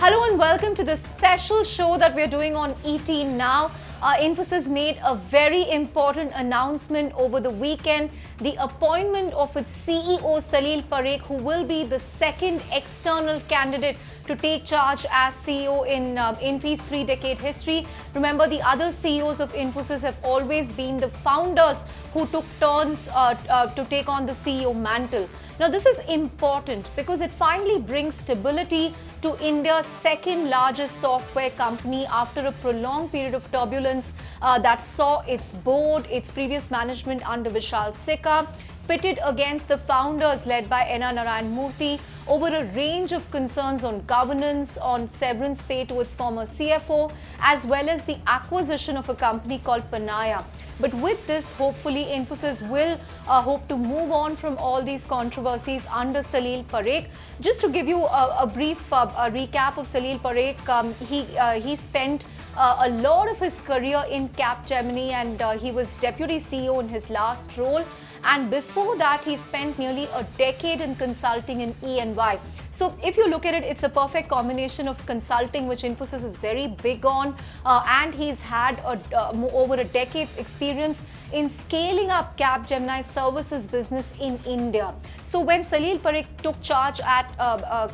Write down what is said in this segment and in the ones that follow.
Hello and welcome to the special show that we're doing on ET Now. Infosys made a very important announcement over the weekend, the appointment of its CEO Salil Parekh, who will be the second external candidate to take charge as CEO in Infy's three-decade history. Remember, the other CEOs of Infosys have always been the founders who took turns to take on the CEO mantle. Now, this is important because it finally brings stability to India's second largest software company after a prolonged period of turbulence that saw its board, its previous management under Vishal Sikka, pitted against the founders led by N.R. Narayan Murthy over a range of concerns on governance, on severance pay to its former CFO, as well as the acquisition of a company called Panaya. But with this, hopefully, Infosys will hope to move on from all these controversies under Salil Parekh. Just to give you a brief recap of Salil Parekh, he spent a lot of his career in Capgemini, and he was deputy CEO in his last role. And before that, he spent nearly a decade in consulting in E&Y. So if you look at it, it's a perfect combination of consulting, which Infosys is very big on, and he's had over a decade's experience in scaling up Capgemini's services business in India. So when Salil Parekh took charge at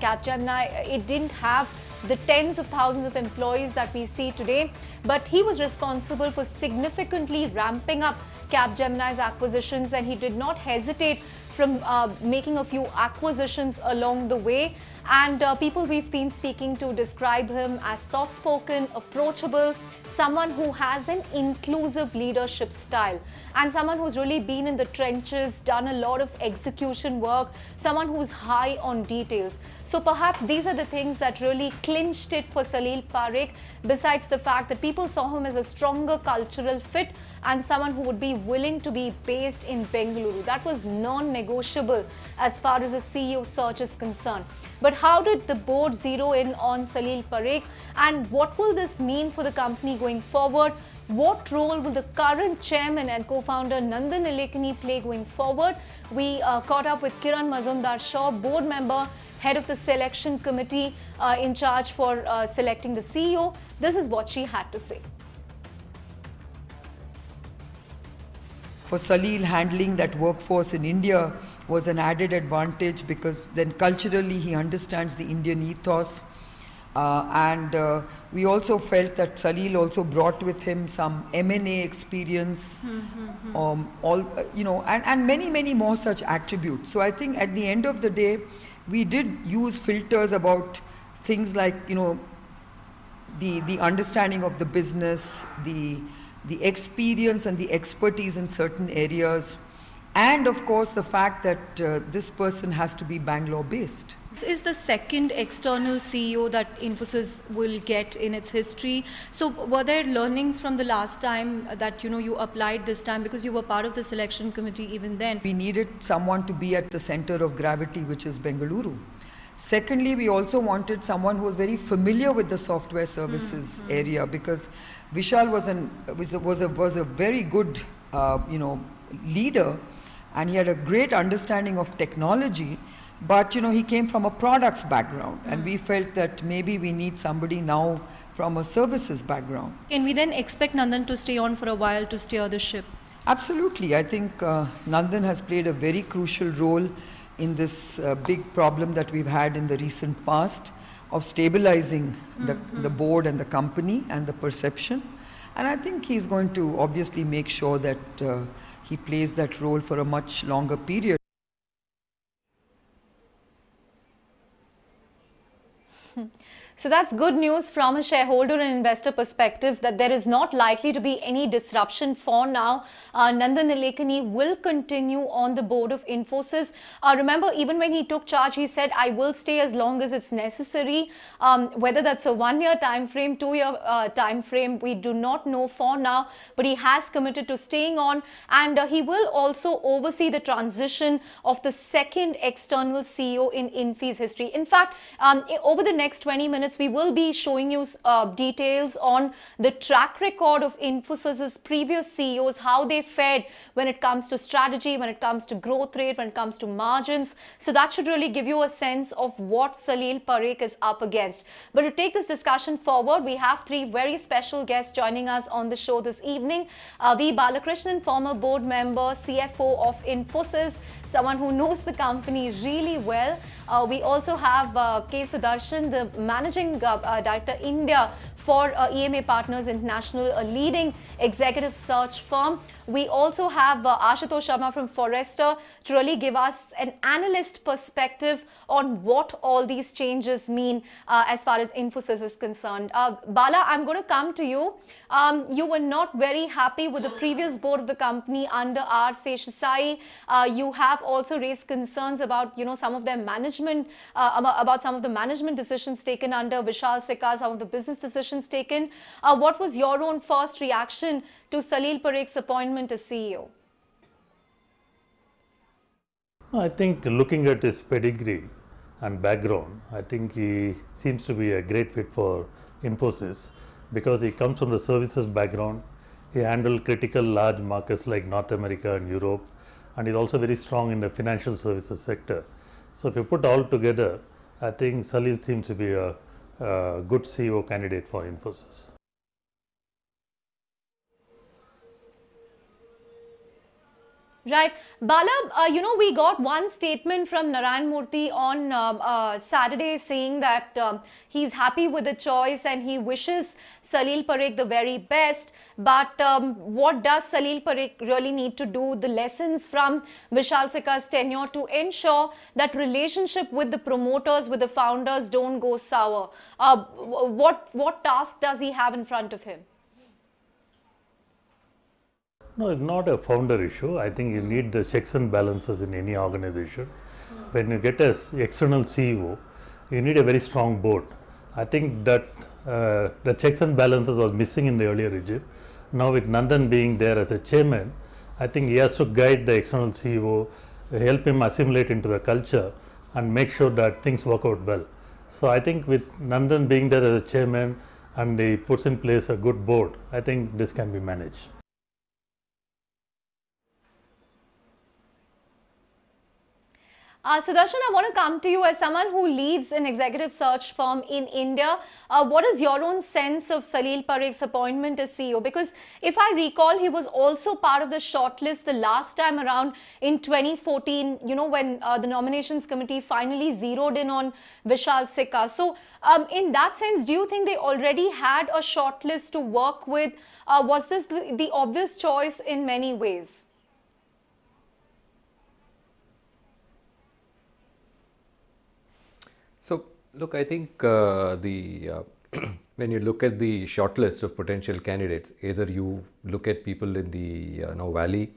Capgemini, it didn't have the tens of thousands of employees that we see today, but he was responsible for significantly ramping up Capgemini's acquisitions, and he did not hesitate from making a few acquisitions along the way. And people we've been speaking to describe him as soft-spoken, approachable, someone who has an inclusive leadership style, and someone who's really been in the trenches, done a lot of execution work, someone who's high on details. So perhaps these are the things that really clinched it for Salil Parekh, besides the fact that people saw him as a stronger cultural fit and someone who would be willing to be based in Bengaluru. That was non-negotiable as far as the CEO search is concerned. But how did the board zero in on Salil Parekh, and what will this mean for the company going forward? What role will the current chairman and co-founder Nandan Nilekani play going forward? We caught up with Kiran Mazumdar-Shaw, board member, head of the selection committee in charge for selecting the CEO. This is what she had to say. For Salil, handling that workforce in India was an added advantage because then culturally he understands the Indian ethos. And we also felt that Salil also brought with him some M&A experience, and many more such attributes. So I think at the end of the day, we did use filters about things like, the understanding of the business, the experience and the expertise in certain areas, and of course the fact that this person has to be Bangalore based. This is the second external CEO that Infosys will get in its history. So were there learnings from the last time that you applied this time, because you were part of the selection committee even then? We needed someone to be at the center of gravity, which is Bengaluru. Secondly, we also wanted someone who was very familiar with the software services area, because Vishal was a very good leader, and he had a great understanding of technology, but he came from a products background, and we felt that maybe we need somebody now from a services background. Can we then expect Nandan to stay on for a while to steer the ship? Absolutely. I think Nandan has played a very crucial role in this big problem that we've had in the recent past of stabilizing the board and the company and the perception. And I think he's going to obviously make sure that he plays that role for a much longer period. So that's good news from a shareholder and investor perspective, that there is not likely to be any disruption for now. Nandan Nilekani will continue on the board of Infosys. Remember, even when he took charge, he said, I will stay as long as it's necessary. Whether that's a 1-year time frame, 2-year time frame, we do not know for now, but he has committed to staying on, and he will also oversee the transition of the second external CEO in Infy's history. In fact, over the next 20 minutes, minutes, we will be showing you details on the track record of Infosys' previous CEOs, how they fared when it comes to strategy, when it comes to growth rate, when it comes to margins. So that should really give you a sense of what Salil Parekh is up against. But to take this discussion forward, we have three very special guests joining us on the show this evening. V. Balakrishnan, former board member, CFO of Infosys, someone who knows the company really well. We also have K. Sudarshan, the Managing Director, India for EMA Partners International, a leading executive search firm. We also have Ashutosh Sharma from Forrester to really give us an analyst perspective on what all these changes mean as far as Infosys is concerned. Bala, I'm going to come to you. You were not very happy with the previous board of the company under R. Seshasai. You have also raised concerns about, some of their management, about some of the management decisions taken under Vishal Sikka, some of the business decisions taken. What was your own first reaction to Salil Parekh's appointment as CEO? I think looking at his pedigree and background, I think he seems to be a great fit for Infosys because he comes from the services background. He handled critical large markets like North America and Europe, and he's also very strong in the financial services sector. So if you put all together, I think Salil seems to be a good CEO candidate for Infosys. Right. Bala, we got one statement from Narayan Murthy on Saturday saying that he's happy with the choice and he wishes Salil Parekh the very best. But what does Salil Parekh really need to do? The lessons from Vishal Sikka's tenure to ensure that relationship with the promoters, with the founders don't go sour. What task does he have in front of him? No, it's not a founder issue. I think you need the checks and balances in any organization. When you get an external CEO, you need a very strong board. I think that the checks and balances was missing in the earlier regime. Now with Nandan being there as a chairman, I think he has to guide the external CEO, help him assimilate into the culture and make sure that things work out well. So I think with Nandan being there as a chairman and he puts in place a good board, I think this can be managed. Sudarshan, I want to come to you as someone who leads an executive search firm in India. What is your own sense of Salil Parekh's appointment as CEO? Because if I recall, he was also part of the shortlist the last time around in 2014, when the nominations committee finally zeroed in on Vishal Sikka. So in that sense, do you think they already had a shortlist to work with? Was this the obvious choice in many ways? So, look, I think when you look at the shortlist of potential candidates, either you look at people in the Valley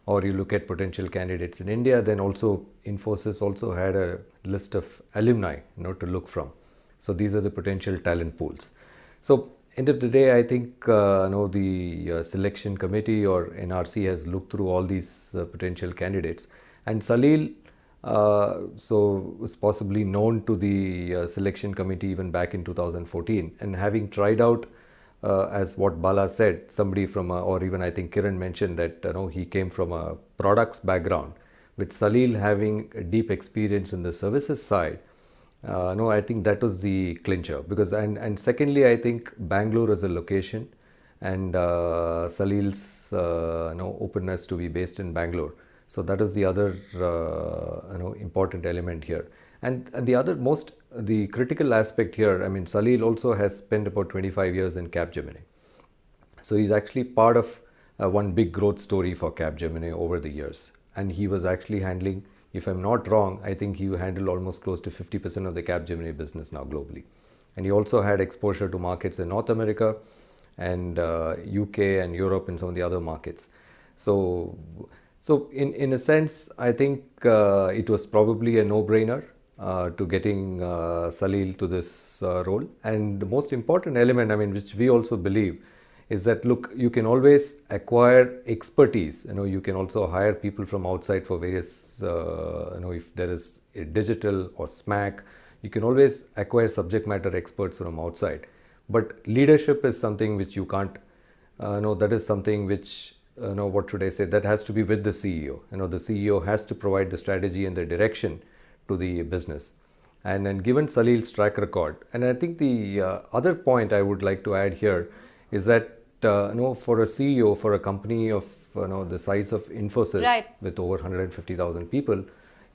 or you look at potential candidates in India, then also Infosys also had a list of alumni to look from. So these are the potential talent pools. So end of the day, I think the selection committee or NRC has looked through all these potential candidates, and Salil was possibly known to the selection committee even back in 2014, and having tried out as what Bala said, somebody from or even I think Kiran mentioned that he came from a products background, with Salil having a deep experience in the services side. I think that was the clincher, because and secondly, I think Bangalore as a location and Salil's openness to be based in Bangalore. So that is the other important element here. And the critical aspect here, I mean, Salil also has spent about 25 years in Capgemini. So he's actually part of one big growth story for Capgemini over the years. And he was actually handling, if I'm not wrong, I think he handled almost close to 50% of the Capgemini business now globally. And he also had exposure to markets in North America and UK and Europe and some of the other markets. So in a sense, I think it was probably a no-brainer to getting Salil to this role. And the most important element, I mean, which we also believe, is that, look, you can always acquire expertise. You can also hire people from outside for various, if there is a digital or SMAC, You can always acquire subject matter experts from outside, but leadership is something which you can't. That is something which, what should I say? That has to be with the CEO. The CEO has to provide the strategy and the direction to the business. And then given Salil's track record, and I think the other point I would like to add here is that for a CEO for a company of the size of Infosys, right, with over 150,000 people,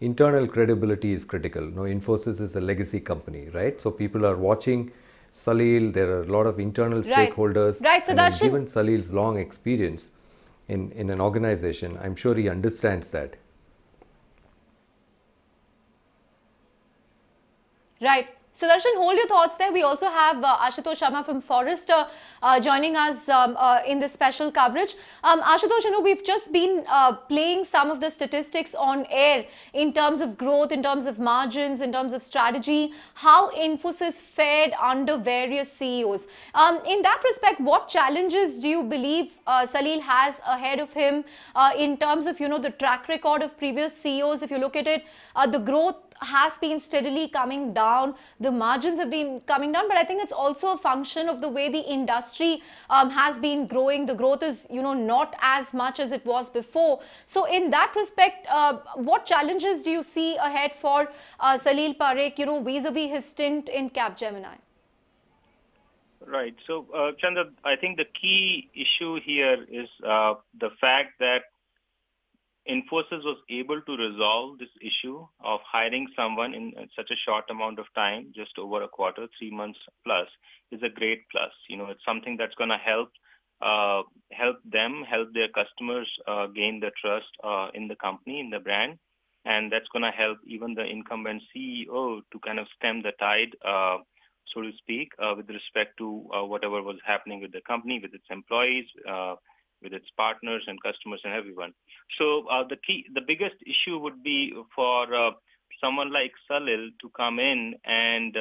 internal credibility is critical. Infosys is a legacy company, right? So people are watching Salil. There are a lot of internal stakeholders. Right. So and given Salil's long experience in an organization, I'm sure he understands that. Right. Sudarshan, hold your thoughts there. We also have Ashutosh Sharma from Forrester joining us in this special coverage. Ashutosh, we've just been playing some of the statistics on air in terms of growth, in terms of margins, in terms of strategy, how Infosys fared under various CEOs. In that respect, what challenges do you believe Salil has ahead of him in terms of, the track record of previous CEOs? If you look at it, the growth has been steadily coming down, the margins have been coming down, but I think it's also a function of the way the industry has been growing. The growth is, not as much as it was before. So in that respect, what challenges do you see ahead for Salil Parekh, vis-a-vis his stint in Capgemini? Right. So, Chandra, I think the key issue here is the fact that Infosys was able to resolve this issue of hiring someone in such a short amount of time, just over a quarter, 3 months plus, is a great plus. It's something that's going to help them, help their customers gain the trust in the company, in the brand, and that's going to help even the incumbent CEO to kind of stem the tide, so to speak, with respect to whatever was happening with the company, with its employees, with its partners and customers and everyone. So the biggest issue would be for someone like Salil to come in and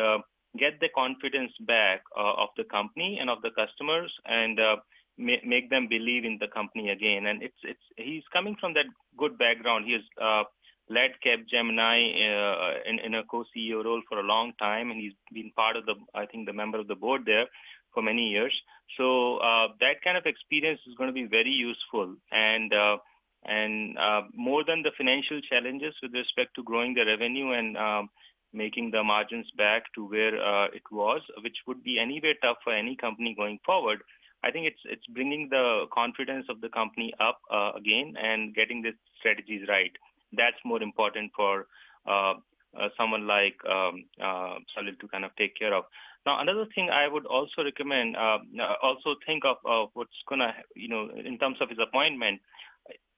get the confidence back of the company and of the customers, and make them believe in the company again. And he's coming from that good background. He has led Capgemini in a co-CEO role for a long time, and he's been part of the member of the board there for many years. So that kind of experience is going to be very useful, and more than the financial challenges with respect to growing the revenue and making the margins back to where it was, which would be anyway tough for any company going forward. I think it's bringing the confidence of the company up again and getting the strategies right. That's more important for someone like Salil to kind of take care of. Now, another thing I would also recommend, also think of what's going to, in terms of his appointment.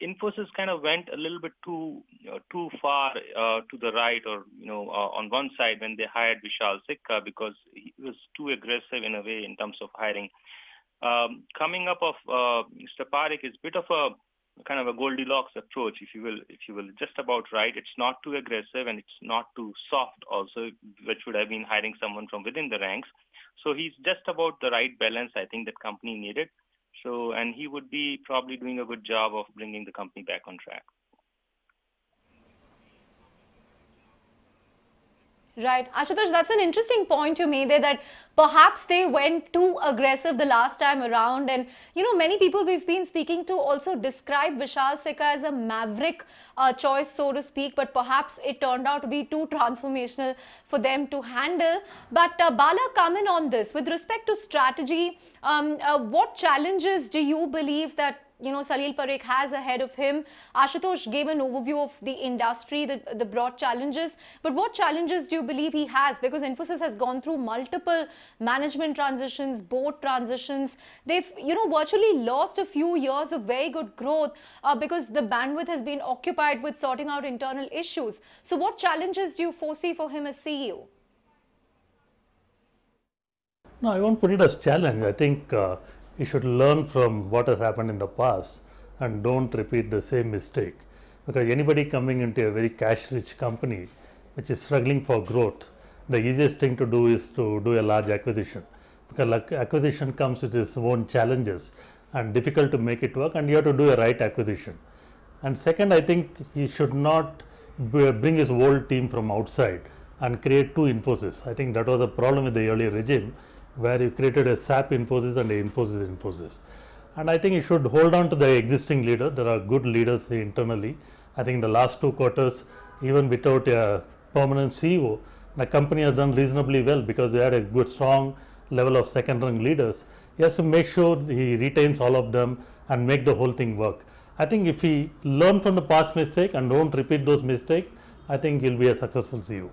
Infosys kind of went a little bit too far to the right, or on one side when they hired Vishal Sikka, because he was too aggressive in a way in terms of hiring. Coming up of Mr. Parek is a bit of a kind of a Goldilocks approach, if you will, just about right. It's not too aggressive and it's not too soft also, which would have been hiring someone from within the ranks. So he's just about the right balance, I think, that company needed. So, and he would be probably doing a good job of bringing the company back on track. Right. Ashutosh, that's an interesting point you made there, that perhaps they went too aggressive the last time around. And, many people we've been speaking to also describe Vishal Sikka as a maverick choice, so to speak. But perhaps it turned out to be too transformational for them to handle. But Bala, come in on this. With respect to strategy, what challenges do you believe that Salil Parekh has ahead of him? Ashutosh gave an overview of the industry, the broad challenges, but what challenges do you believe he has? Because Infosys has gone through multiple management transitions, board transitions. They've, virtually lost a few years of very good growth because the bandwidth has been occupied with sorting out internal issues. So what challenges do you foresee for him as CEO? No, I won't put it as challenge. I think you should learn from what has happened in the past and don't repeat the same mistake. Because anybody coming into a very cash-rich company which is struggling for growth, the easiest thing to do is to do a large acquisition. Because acquisition comes with its own challenges and difficult to make it work, and you have to do a right acquisition. And second, I think he should not bring his whole team from outside and create two Infosys. I think that was a problem with the earlier regime, where you created a SAP Infosys and a Infosys. And I think you should hold on to the existing leader. There are good leaders internally. I think in the last 2 quarters, even without a permanent CEO, the company has done reasonably well because they had a good, strong level of second-rung leaders. He has to make sure he retains all of them and make the whole thing work. I think if he learn from the past mistake and don't repeat those mistakes, I think he'll be a successful CEO.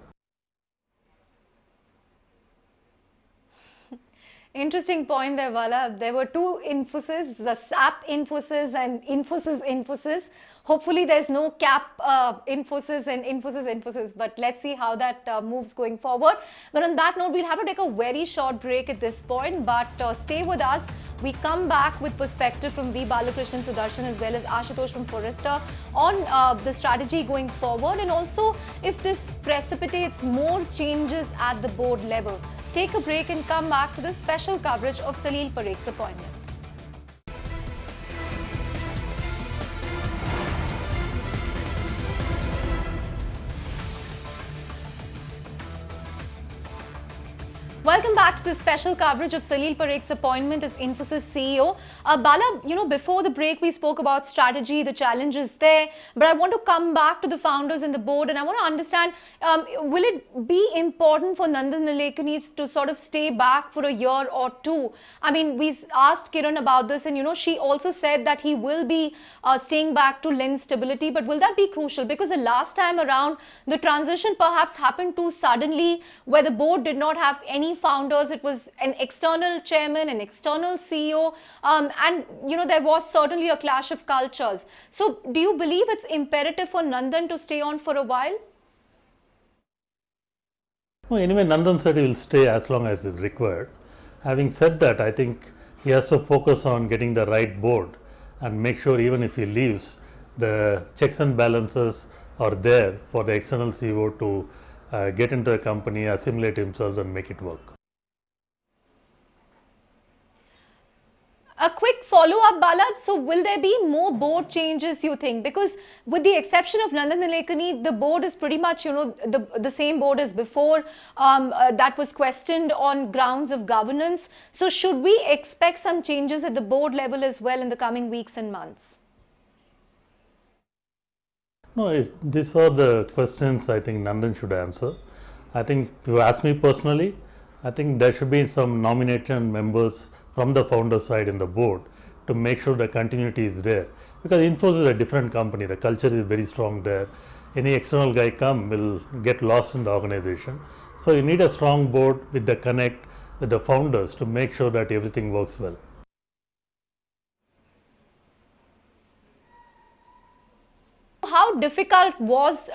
Interesting point there, Vala. There were two Infosys, the SAP Infosys and Infosys. Hopefully there's no cap Infosys and Infosys, but let's see how that moves going forward. But on that note, we'll have to take a very short break at this point, but stay with us. We come back with perspective from V. Balakrishnan Sudarshan as well as Ashutosh from Forrester on the strategy going forward, and also if this precipitates more changes at the board level. Take a break and come back to the special coverage of Salil Parekh's appointment. Welcome back to the special coverage of Salil Parekh's appointment as Infosys CEO. Bala, before the break, we spoke about strategy, the challenges there, but I want to come back to the founders and the board, and I want to understand, will it be important for Nandan Nilekani to sort of stay back for a year or two? I mean, we asked Kiran about this, and she also said that he will be staying back to lend stability, but will that be crucial? Because the last time around, the transition perhaps happened too suddenly, where the board did not have any founders. It was an external chairman, an external CEO, and there was certainly a clash of cultures. So do you believe it's imperative for Nandan to stay on for a while? Well, anyway, Nandan said he will stay as long as is required. Having said that, I think he has to focus on getting the right board and make sure even if he leaves, the checks and balances are there for the external CEO to get into the company, assimilate himself and make it work. A quick follow-up, Bala. So will there be more board changes, you think? Because with the exception of Nandan Nilekani, the board is pretty much, the same board as before. That was questioned on grounds of governance. So should we expect some changes at the board level as well in the coming weeks and months? No, these are the questions I think Nandan should answer. I think if you ask me personally, I think there should be some nomination members from the founder side in the board to make sure the continuity is there. Because Infosys is a different company, the culture is very strong there. Any external guy will get lost in the organization. So you need a strong board with the connect with the founders to make sure that everything works well. How difficult was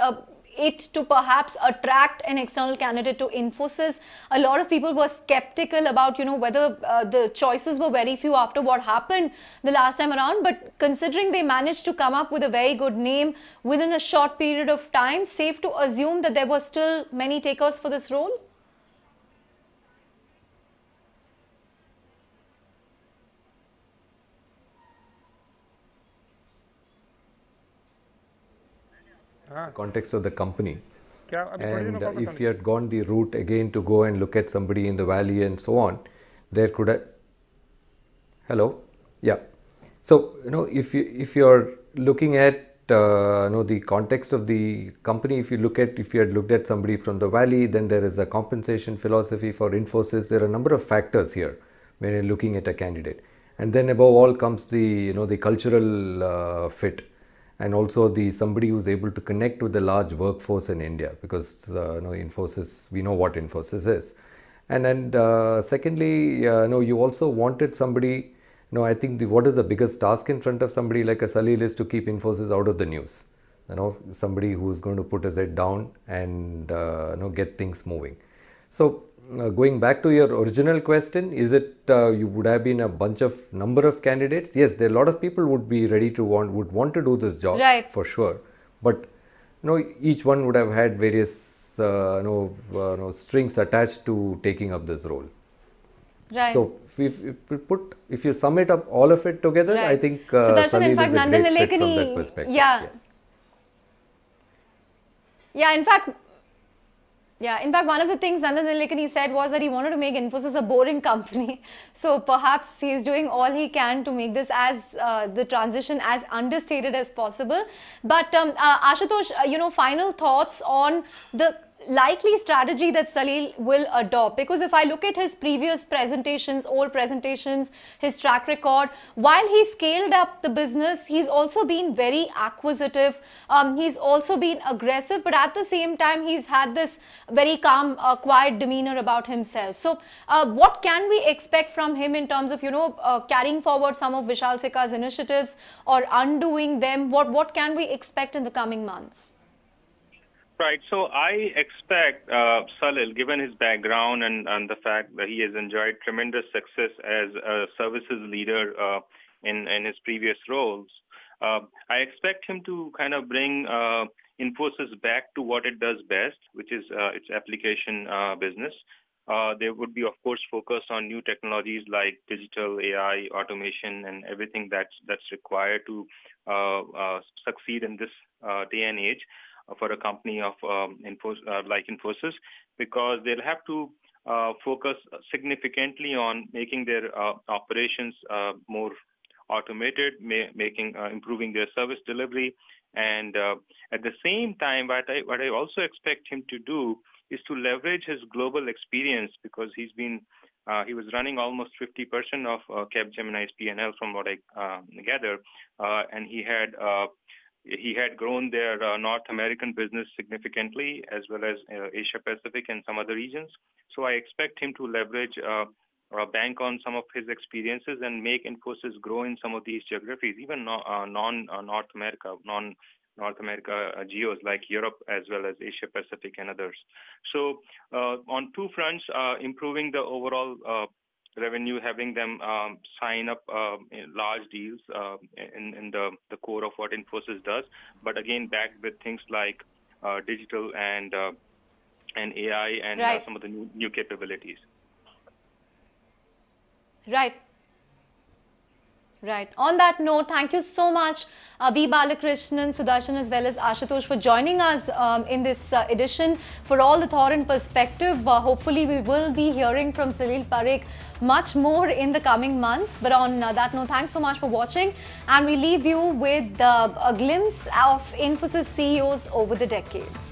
it to perhaps attract an external candidate to Infosys? A lot of people were skeptical about, whether the choices were very few after what happened the last time around. But considering they managed to come up with a very good name within a short period of time, safe to assume that there were still many takers for this role? Context of the company, and if you had gone the route again to go and look at somebody in the valley and so on, there could have so if you're looking at the context of the company, if you had looked at somebody from the valley, then there is a compensation philosophy for Infosys. There are a number of factors here when you're looking at a candidate, and then above all comes the the cultural fit. And also somebody who's able to connect with the large workforce in India, because Infosys, we know what Infosys is. And then secondly, you also wanted somebody, I think what is the biggest task in front of somebody like a Salil is to keep Infosys out of the news. Somebody who's going to put his head down and get things moving. So going back to your original question, is it you would have been a number of candidates? Yes, there are a lot of people would be ready to would want to do this job, right, for sure. But each one would have had various strings attached to taking up this role. Right. So if you sum it up, all of it together, right, I think Sudarshan, in fact, is a Nandan great fit from Nilekani, that perspective. yeah. Yes. Yeah, in fact, Yeah, in fact, one of the things Nandan Nilekani said was that he wanted to make Infosys a boring company. So perhaps he is doing all he can to make this as the transition as understated as possible. But Ashutosh, final thoughts on the likely strategy that Salil will adopt, because if I look at his previous presentations, old presentations, his track record, while he scaled up the business, he's also been very acquisitive, he's also been aggressive, but at the same time he's had this very calm, quiet demeanor about himself. So what can we expect from him in terms of carrying forward some of Vishal Sikka's initiatives or undoing them? What can we expect in the coming months? Right. So I expect Salil, given his background and the fact that he has enjoyed tremendous success as a services leader in his previous roles, I expect him to kind of bring Infosys back to what it does best, which is its application business. There would be, of course, focus on new technologies like digital AI, automation, and everything that's required to succeed in this day and age for a company of like Infosys, because they'll have to focus significantly on making their operations more automated, improving their service delivery, and at the same time, what I also expect him to do is to leverage his global experience, because he was running almost 50% of Capgemini's P&L from what I gather, and he had grown their North American business significantly, as well as Asia Pacific and some other regions. So I expect him to leverage bank on some of his experiences and make Infosys grow in some of these geographies, even non-North America geos like Europe, as well as Asia Pacific and others. So on two fronts, improving the overall revenue, having them sign up in large deals in the core of what Infosys does, but again backed with things like digital and AI and right. some of the new capabilities. Right. Right. On that note, thank you so much, V. Balakrishnan, Sudarshan, as well as Ashutosh, for joining us in this edition for all the thought and perspective. Hopefully, we will be hearing from Salil Parekh much more in the coming months. But on that note, thanks so much for watching. And we leave you with a glimpse of Infosys CEOs over the decades.